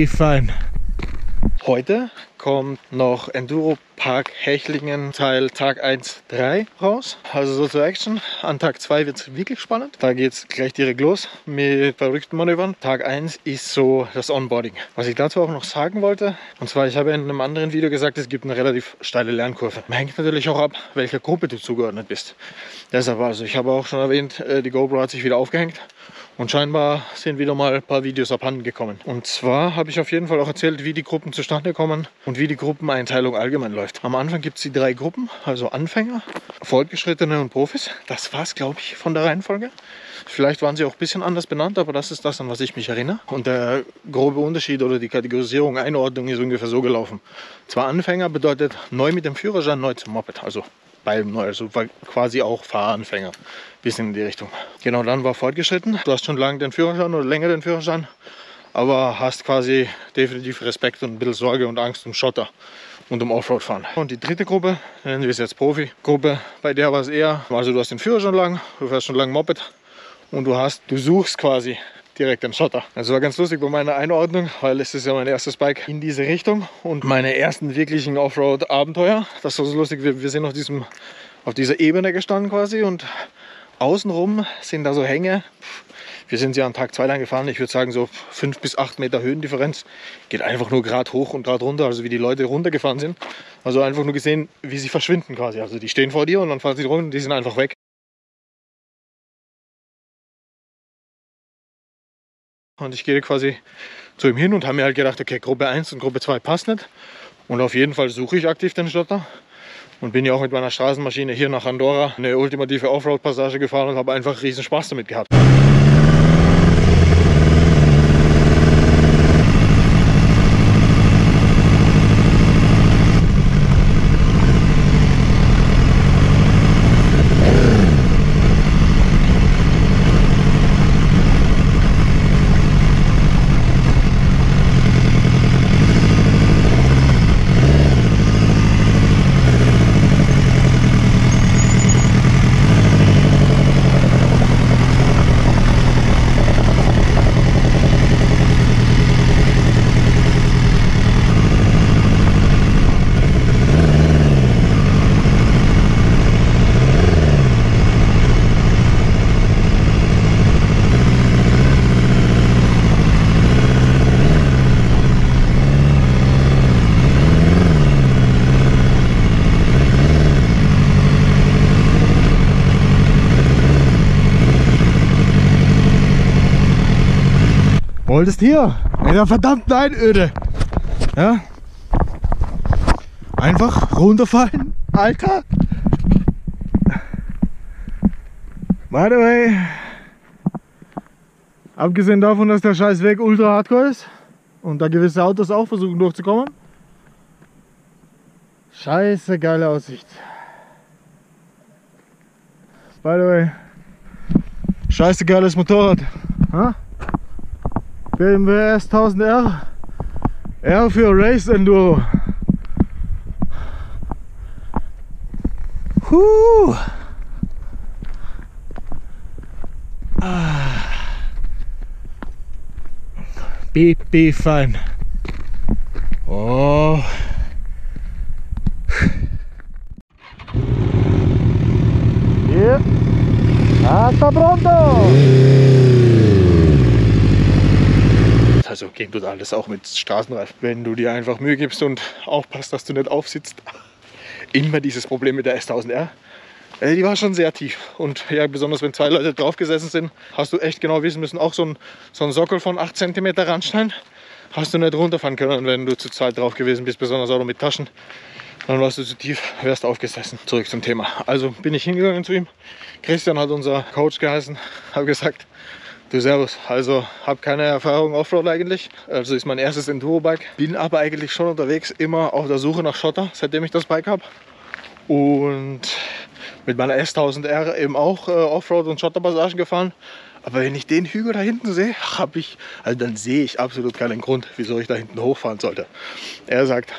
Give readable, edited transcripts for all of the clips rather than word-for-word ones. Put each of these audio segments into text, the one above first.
Fein. Heute kommt noch Enduro Park Hechlingen Teil Tag 1-3 raus. Also so zur Action. An Tag 2 wird es wirklich spannend. Da geht es gleich direkt los mit verrückten Manövern. Tag 1 ist so das Onboarding. Was ich dazu auch noch sagen wollte, und zwar, ich habe in einem anderen Video gesagt, es gibt eine relativ steile Lernkurve. Man hängt natürlich auch ab, welcher Gruppe du zugeordnet bist. Deshalb also, ich habe auch schon erwähnt, die GoPro hat sich wieder aufgehängt. Und scheinbar sind wieder mal ein paar Videos abhanden gekommen. Und zwar habe ich auf jeden Fall auch erzählt, wie die Gruppen zustande kommen und wie die Gruppeneinteilung allgemein läuft. Am Anfang gibt es die 3 Gruppen, also Anfänger, Fortgeschrittene und Profis. Das war es, glaube ich, von der Reihenfolge. Vielleicht waren sie auch ein bisschen anders benannt, aber das ist das, an was ich mich erinnere. Und der grobe Unterschied oder die Kategorisierung, Einordnung ist ungefähr so gelaufen. Zwar Anfänger bedeutet neu mit dem Führerschein, neu zum Moped, also beim neu, also quasi auch Fahranfänger, bisschen in die Richtung. Genau, dann war fortgeschritten. Du hast schon lange den Führerschein oder länger den Führerschein, aber hast quasi definitiv Respekt und ein bisschen Sorge und Angst um Schotter und um Offroad fahren. Und die dritte Gruppe, nennen wir es jetzt Profi-Gruppe, bei der war es eher, also du hast den Führerschein lang, du fährst schon lange Moped und du suchst quasi direkt den Schotter. Das war ganz lustig bei meiner Einordnung, weil es ist ja mein erstes Bike in diese Richtung und meine ersten wirklichen Offroad-Abenteuer. Das war so lustig, wir sind auf dieser Ebene gestanden quasi und außenrum sind da so Hänge. Wir sind ja an Tag 2 lang gefahren, ich würde sagen so 5 bis 8 Meter Höhendifferenz. Geht einfach nur gerade hoch und gerade runter, also wie die Leute runtergefahren sind. Also einfach nur gesehen, wie sie verschwinden quasi. Also die stehen vor dir und dann fahren sie runter und die sind einfach weg. Und ich gehe quasi zu ihm hin und habe mir halt gedacht, okay, Gruppe 1 und Gruppe 2 passt nicht. Und auf jeden Fall suche ich aktiv den Schotter. Und bin ja auch mit meiner Straßenmaschine hier nach Andorra eine ultimative Offroad-Passage gefahren und habe einfach riesen Spaß damit gehabt. Wolltest hier in der verdammten Einöde, ja, einfach runterfallen, Alter. By the way, abgesehen davon, dass der scheiß Weg ultra hardcore ist und da gewisse Autos auch versuchen durchzukommen, scheiße geile Aussicht. By the way, scheiße geiles Motorrad, ha? BMW S1000R, R für Race Enduro. Fein. Oh. Hier. Hasta pronto. Also geht tut alles auch mit Straßenreifen. Wenn du dir einfach Mühe gibst und aufpasst, dass du nicht aufsitzt. Immer dieses Problem mit der S1000R. Die war schon sehr tief. Und ja, besonders wenn 2 Leute drauf gesessen sind, hast du echt genau wissen müssen, auch so ein Sockel von 8 cm Randstein hast du nicht runterfahren können, wenn du zu zweit drauf gewesen bist, besonders auch mit Taschen. Dann warst du zu tief, wärst aufgesessen. Zurück zum Thema. Also bin ich hingegangen zu ihm. Christian hat unser Coach geheißen, habe gesagt, du Servus, also habe keine Erfahrung Offroad eigentlich, also ist mein erstes Enduro-Bike, bin aber eigentlich schon unterwegs, immer auf der Suche nach Schotter, seitdem ich das Bike habe und mit meiner S1000R eben auch Offroad- und Schotterpassagen gefahren, aber wenn ich den Hügel da hinten sehe, dann sehe ich absolut keinen Grund, wieso ich da hinten hochfahren sollte. Er sagt,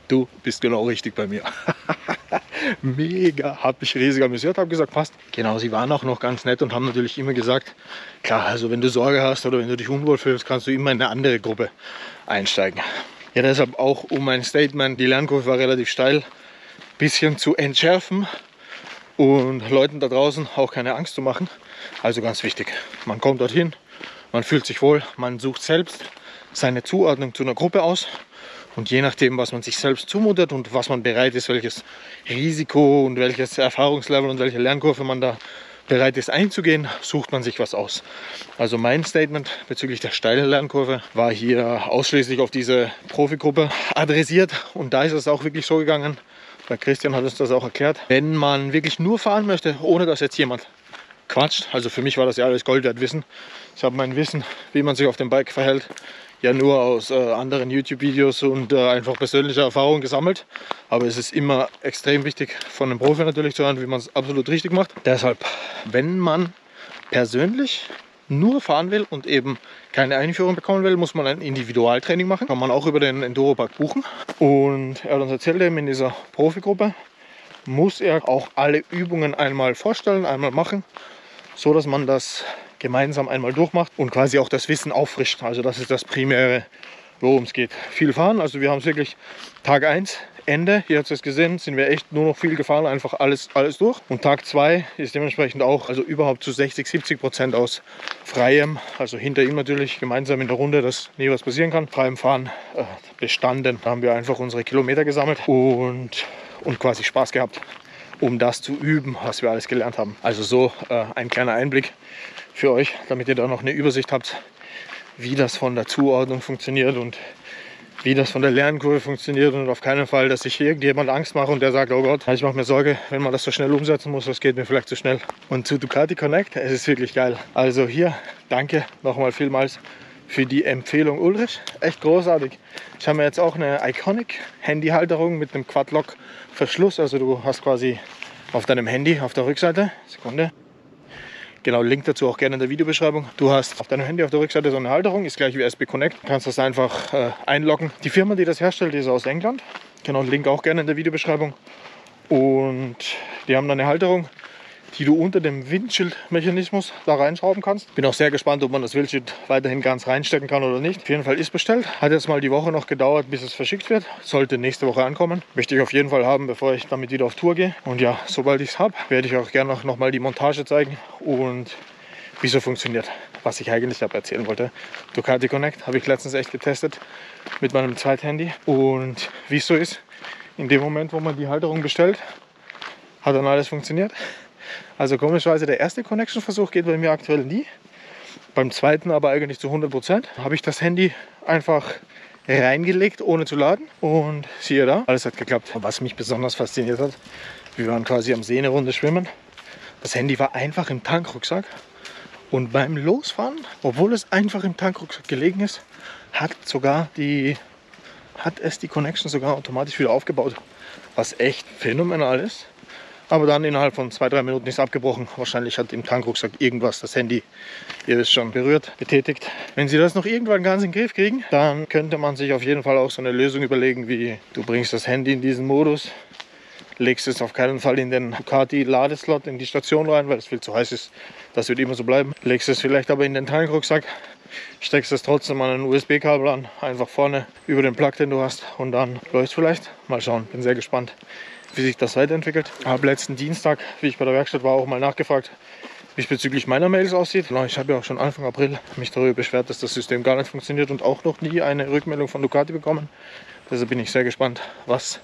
du bist genau richtig bei mir. Mega, habe mich riesig amüsiert, habe gesagt, passt. Genau, sie waren auch noch ganz nett und haben natürlich immer gesagt, klar, also wenn du Sorge hast oder wenn du dich unwohl fühlst, kannst du immer in eine andere Gruppe einsteigen. Ja, deshalb auch um mein Statement, die Lernkurve war relativ steil, bisschen zu entschärfen und Leuten da draußen auch keine Angst zu machen. Also ganz wichtig, man kommt dorthin, man fühlt sich wohl, man sucht selbst seine Zuordnung zu einer Gruppe aus. Und je nachdem, was man sich selbst zumutet und was man bereit ist, welches Risiko und welches Erfahrungslevel und welche Lernkurve man da bereit ist einzugehen, sucht man sich was aus. Also mein Statement bezüglich der steilen Lernkurve war hier ausschließlich auf diese Profigruppe adressiert. Und da ist es auch wirklich so gegangen, weil Christian hat uns das auch erklärt, wenn man wirklich nur fahren möchte, ohne dass jetzt jemand quatscht. Also für mich war das ja alles Gold wert Wissen. Ich habe mein Wissen, wie man sich auf dem Bike verhält, ja nur aus anderen YouTube-Videos und einfach persönlicher Erfahrung gesammelt. Aber es ist immer extrem wichtig, von einem Profi natürlich zu hören, wie man es absolut richtig macht. Deshalb, wenn man persönlich nur fahren will und eben keine Einführung bekommen will, muss man ein Individualtraining machen. Kann man auch über den Enduropark buchen. Und er hat uns erzählt, eben in dieser Profigruppe muss er auch alle Übungen einmal vorstellen, einmal machen, so dass man das gemeinsam einmal durchmacht und quasi auch das Wissen auffrischt. Also das ist das Primäre, worum es geht. Viel fahren, also wir haben es wirklich Tag 1, Ende, hier habt ihr es gesehen, sind wir echt nur noch viel gefahren, einfach alles durch. Und Tag 2 ist dementsprechend auch, also überhaupt zu 60-70% aus freiem, also hinter ihm natürlich, gemeinsam in der Runde, dass nie was passieren kann, freiem Fahren bestanden. Da haben wir einfach unsere Kilometer gesammelt und quasi Spaß gehabt, um das zu üben, was wir alles gelernt haben. Also so ein kleiner Einblick für euch, damit ihr da noch eine Übersicht habt, wie das von der Zuordnung funktioniert und wie das von der Lernkurve funktioniert und auf keinen Fall, dass sich irgendjemand Angst macht und der sagt, oh Gott, ich mache mir Sorge, wenn man das so schnell umsetzen muss, das geht mir vielleicht zu schnell. Und zu Ducati Connect, es ist wirklich geil. Also hier, danke nochmal vielmals für die Empfehlung Ulrich, echt großartig. Ich habe mir jetzt auch eine Iconic Handyhalterung mit einem Quadlock Verschluss, also du hast quasi auf deinem Handy auf der Rückseite, Sekunde, genau, Link dazu auch gerne in der Videobeschreibung. Du hast auf deinem Handy auf der Rückseite so eine Halterung, ist gleich wie SB Connect. Du kannst das einfach einloggen. Die Firma, die das herstellt, die ist aus England. Genau, Link auch gerne in der Videobeschreibung. Und die haben dann eine Halterung, die du unter dem Windschildmechanismus da reinschrauben kannst. Bin auch sehr gespannt, ob man das Windschild weiterhin ganz reinstecken kann oder nicht. Auf jeden Fall ist bestellt. Hat jetzt mal die Woche noch gedauert, bis es verschickt wird. Sollte nächste Woche ankommen. Möchte ich auf jeden Fall haben, bevor ich damit wieder auf Tour gehe. Und ja, sobald ich es habe, werde ich auch gerne noch mal die Montage zeigen und wie so funktioniert. Was ich eigentlich erzählen wollte. Ducati Connect habe ich letztens echt getestet mit meinem Zweithandy. Und wie es so ist, in dem Moment, wo man die Halterung bestellt, hat dann alles funktioniert. Also komischerweise der erste Connection-Versuch geht bei mir aktuell nie. Beim zweiten aber eigentlich zu 100%. Habe ich das Handy einfach reingelegt, ohne zu laden. Und siehe da, alles hat geklappt. Was mich besonders fasziniert hat, wir waren quasi am See eine Runde schwimmen. Das Handy war einfach im Tankrucksack. Und beim Losfahren, obwohl es einfach im Tankrucksack gelegen ist, hat es die Connection sogar automatisch wieder aufgebaut. Was echt phänomenal ist. Aber dann innerhalb von 2-3 Minuten ist es abgebrochen. Wahrscheinlich hat im Tankrucksack irgendwas das Handy, ihr wisst schon, berührt, betätigt. Wenn sie das noch irgendwann ganz in den Griff kriegen, dann könnte man sich auf jeden Fall auch so eine Lösung überlegen, wie du bringst das Handy in diesen Modus, legst es auf keinen Fall in den Ducati Ladeslot in die Station rein, weil es viel zu heiß ist. Das wird immer so bleiben. Legst es vielleicht aber in den Tankrucksack, steckst es trotzdem an ein USB-Kabel an, einfach vorne über den Plug, den du hast, und dann läuft es vielleicht. Mal schauen, bin sehr gespannt, wie sich das weiterentwickelt. Habe letzten Dienstag, wie ich bei der Werkstatt war, auch mal nachgefragt, wie es bezüglich meiner Mails aussieht. Ich habe ja auch schon Anfang April mich darüber beschwert, dass das System gar nicht funktioniert und auch noch nie eine Rückmeldung von Ducati bekommen. Deshalb bin ich sehr gespannt, was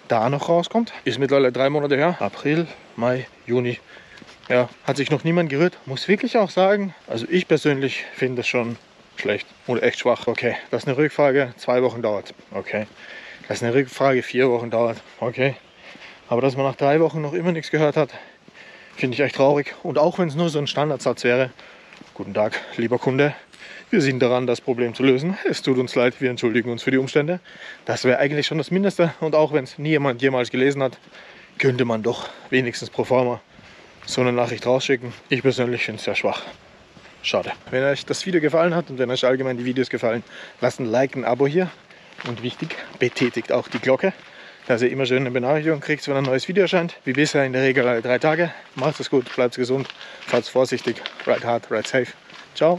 da noch rauskommt. Ist mittlerweile 3 Monate her. April, Mai, Juni. Ja, hat sich noch niemand gerührt. Muss wirklich auch sagen, also ich persönlich finde das schon schlecht oder echt schwach. Okay, dass eine Rückfrage 2 Wochen dauert. Okay. Dass eine Rückfrage 4 Wochen dauert. Okay. Aber dass man nach 3 Wochen noch immer nichts gehört hat, finde ich echt traurig. Und auch wenn es nur so ein Standardsatz wäre. Guten Tag, lieber Kunde. Wir sind daran, das Problem zu lösen. Es tut uns leid, wir entschuldigen uns für die Umstände. Das wäre eigentlich schon das Mindeste. Und auch wenn es nie jemand jemals gelesen hat, könnte man doch wenigstens pro forma so eine Nachricht rausschicken. Ich persönlich finde es sehr schwach. Schade. Wenn euch das Video gefallen hat und wenn euch allgemein die Videos gefallen, lasst ein Like, ein Abo hier. Und wichtig, betätigt auch die Glocke, dass ihr immer schön eine Benachrichtigung kriegt, wenn ein neues Video erscheint. Wie bisher in der Regel alle 3 Tage. Macht es gut, bleibt gesund, fahrt vorsichtig, ride hard, ride safe. Ciao.